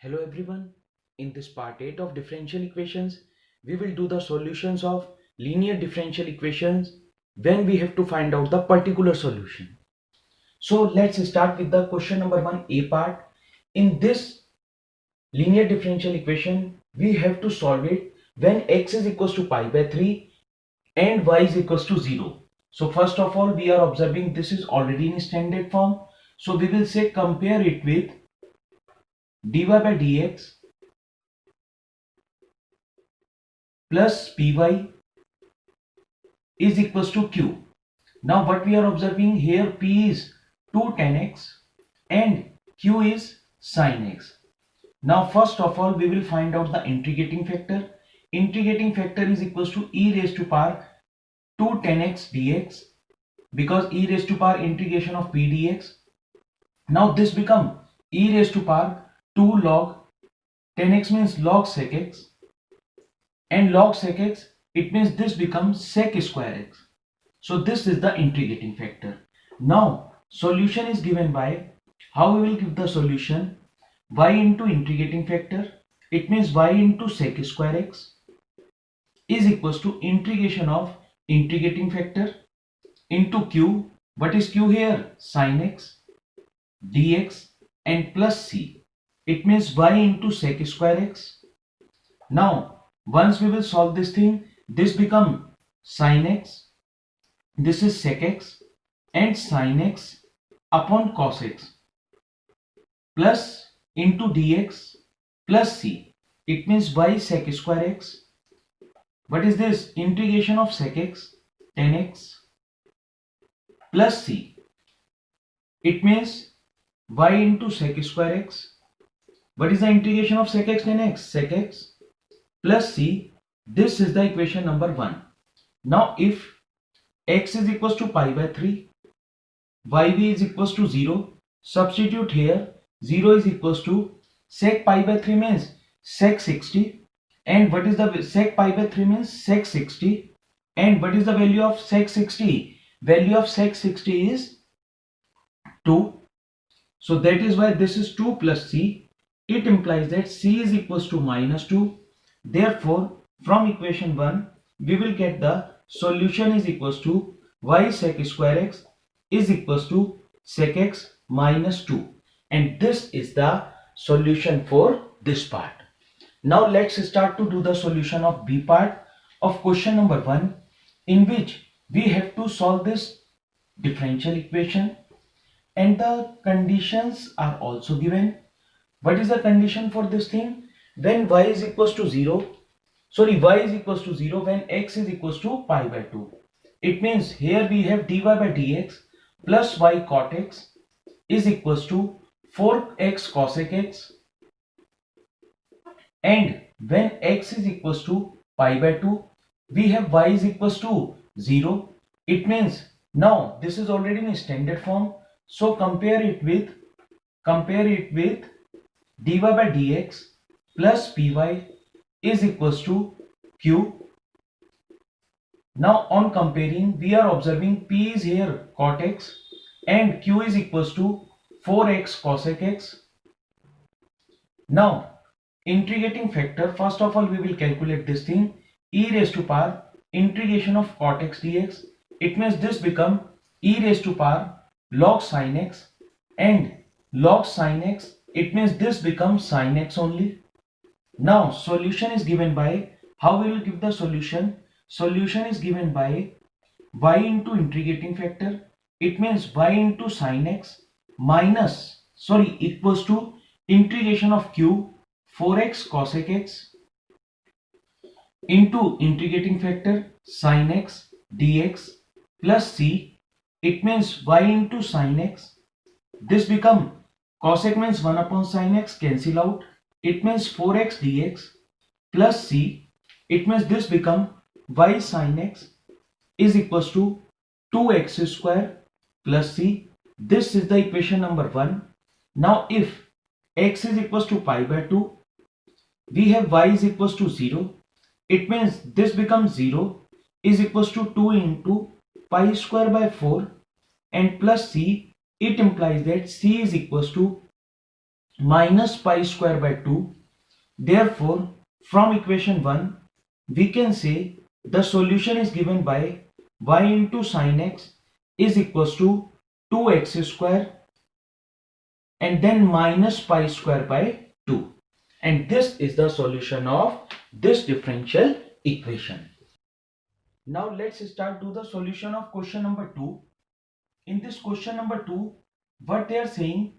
Hello everyone. In this part 8 of differential equations, we will do the solutions of linear differential equations when we have to find out the particular solution. So let's start with the question number 1a part. In this linear differential equation, we have to solve it when x is equals to pi by 3 and y is equals to 0. So first of all, we are observing this is already in standard form. So we will say compare it with dy by dx plus py is equals to q. Now what we are observing here, p is 2 tan x and q is sin x. Now first of all we will find out the integrating factor. Integrating factor is equals to e raised to power 2 tan x dx, because e raised to power integration of p dx. Now this become e raised to power 2 log tan x means log sec x, and log sec x, it means this becomes sec square x. So this is the integrating factor. Now solution is given by, how we will give the solution, y into integrating factor, it means y into sec square x is equals to integration of integrating factor into q. What is q here? Sin x dx and plus c, it means y into sec square x. Now once we will solve this thing, this become sin x, this is sec x and sin x upon cos x plus into dx plus c, it means y sec square x. What is this? Integration of sec x tan x plus c, it means y into sec square x. What is the integration of sec x tan x? Sec x plus c. This is the equation number 1. Now if x is equals to pi by 3, yb is equals to 0, substitute here. 0 is equals to sec pi by 3 means sec 60, and what is the sec pi by 3 means sec 60, and what is the value of sec 60? Value of sec 60 is 2. So that is why this is 2 plus c. It implies that c is equals to minus 2. Therefore from equation 1 we will get the solution is equals to y sec square x is equals to sec x minus 2, and this is the solution for this part. Now let's start to do the solution of b part of question number 1, in which we have to solve this differential equation and the conditions are also given. What is the condition for this thing? When y is equals to 0, y is equals to 0 when x is equals to pi by 2. It means here we have dy by dx plus y cot x is equals to 4x cosec x, and when x is equals to pi by 2 we have y is equals to 0. It means now this is already in standard form, so compare it with dy by dx plus py is equals to q. Now on comparing, we are observing p is here cot x and q is equals to 4x cosec x. Now integrating factor, first of all we will calculate this thing, e raised to power integration of cot x dx, it means this become e raised to power log sin x, and log sin x, it means this becomes sin x only. Now solution is given by, how we will give the solution? Solution is given by y into integrating factor, it means y into sin x minus equals to integration of q 4x cosec x into integrating factor sin x dx plus c, it means y into sin x, this become cosec means 1 upon sin x, cancel out, it means 4x dx plus c, it means this become y sin x is equals to 2x square plus c. This is the equation number 1. Now if x is equals to pi by 2, we have y is equals to 0, it means this becomes 0 is equals to 2 into pi square by 4 and plus c, it implies that c is equals to minus pi square by 2. Therefore, from equation 1, we can say the solution is given by y into sin x is equals to 2x square and then minus pi square by 2. And this is the solution of this differential equation. Now let's start to the solution of question number 2. In this question number 2, what they are saying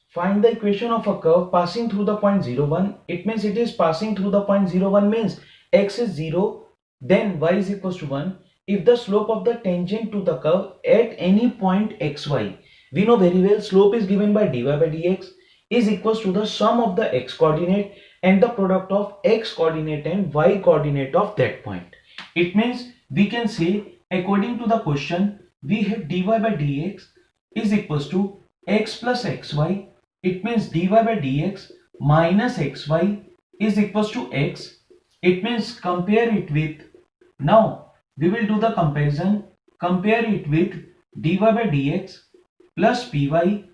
find the equation of a curve passing through the point 0,1. It means it is passing through the point 0,1 means x is 0, then y is equals to 1. If the slope of the tangent to the curve at any point xy, we know very well slope is given by dy by dx is equals to the sum of the x coordinate and the product of x coordinate and y coordinate of that point. It means we can say according to the question we have dy by dx is equals to x plus xy. It means dy by dx minus xy is equals to x. It means compare it with, now we will do the comparison, compare it with dy by dx plus py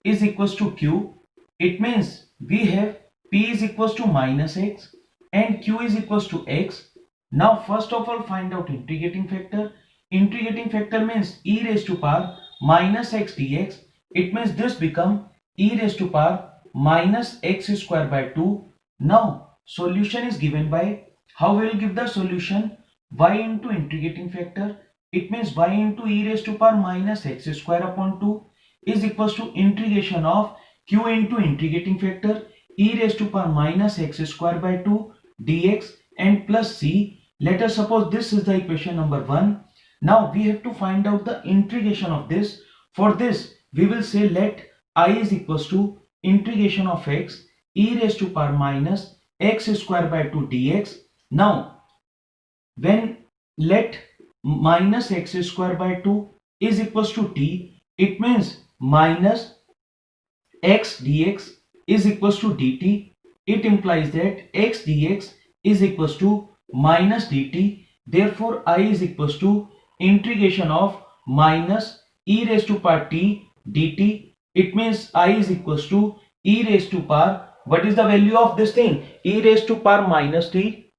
is equals to q. It means we have p is equals to minus x and q is equals to x. Now first of all find out integrating factor. Integrating factor means e raised to power minus x dx. It means this become e raised to power minus x square by 2. Now solution is given by, how we will give the solution, y into integrating factor. It means y into e raised to power minus x square upon 2 is equals to integration of q into integrating factor e raised to power minus x square by 2 dx and plus c. Let us suppose this is the equation number 1. Now we have to find out the integration of this. For this we will say let I is equals to integration of x e raised to power minus x square by 2 dx. Now when let minus x square by 2 is equals to t, it means minus x dx is equals to dt. It implies that x dx is equals to minus dt. Therefore I is equals to integration of minus e raised to power t dt. It means I is equals to e raised to power, what is the value of this thing, e raised to power minus t.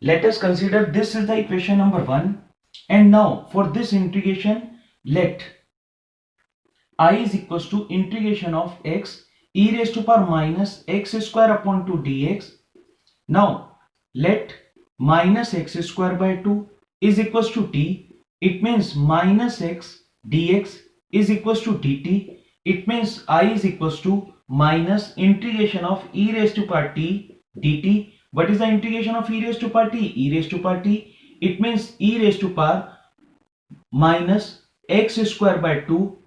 Let us consider this is the equation number 1. And now for this integration, let I is equals to integration of x e raised to power minus x square upon 2 dx. Now let minus x square by 2 is equals to t. It means minus x dx is equals to dt. It means I is equals to minus integration of e raised to power t dt. What is the integration of e raised to power t? E raised to power t. It means e raised to power minus x square by 2.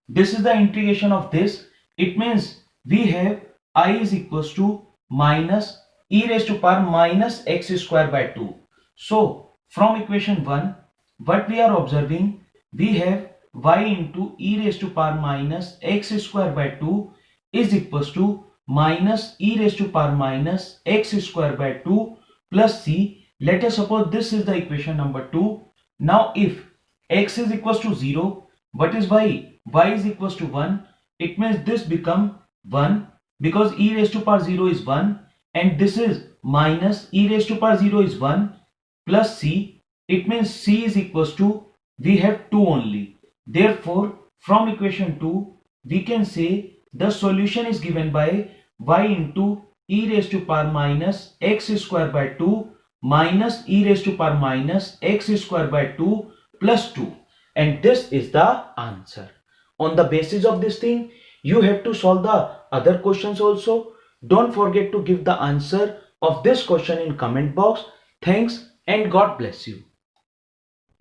This is the integration of this. It means we have I is equals to minus e raised to power minus x square by 2. So from equation 1, what we are observing, we have y into e raised to power minus x square by 2 is equals to minus e raised to power minus x square by 2 plus c. Let us suppose this is the equation number 2. Now if x is equals to 0, what is y? Y is equals to 1. It means this become 1 because e raised to power 0 is 1 and this is minus e raised to power 0 is 1 plus c. It means c is equals to, we have 2 only. Therefore from equation 2 we can say the solution is given by y into e raised to power minus x square by 2 minus e raised to power minus x square by 2 plus 2. And this is the answer. On the basis of this thing, you have to solve the other questions also. Don't forget to give the answer of this question in comment box. Thanks and God bless you.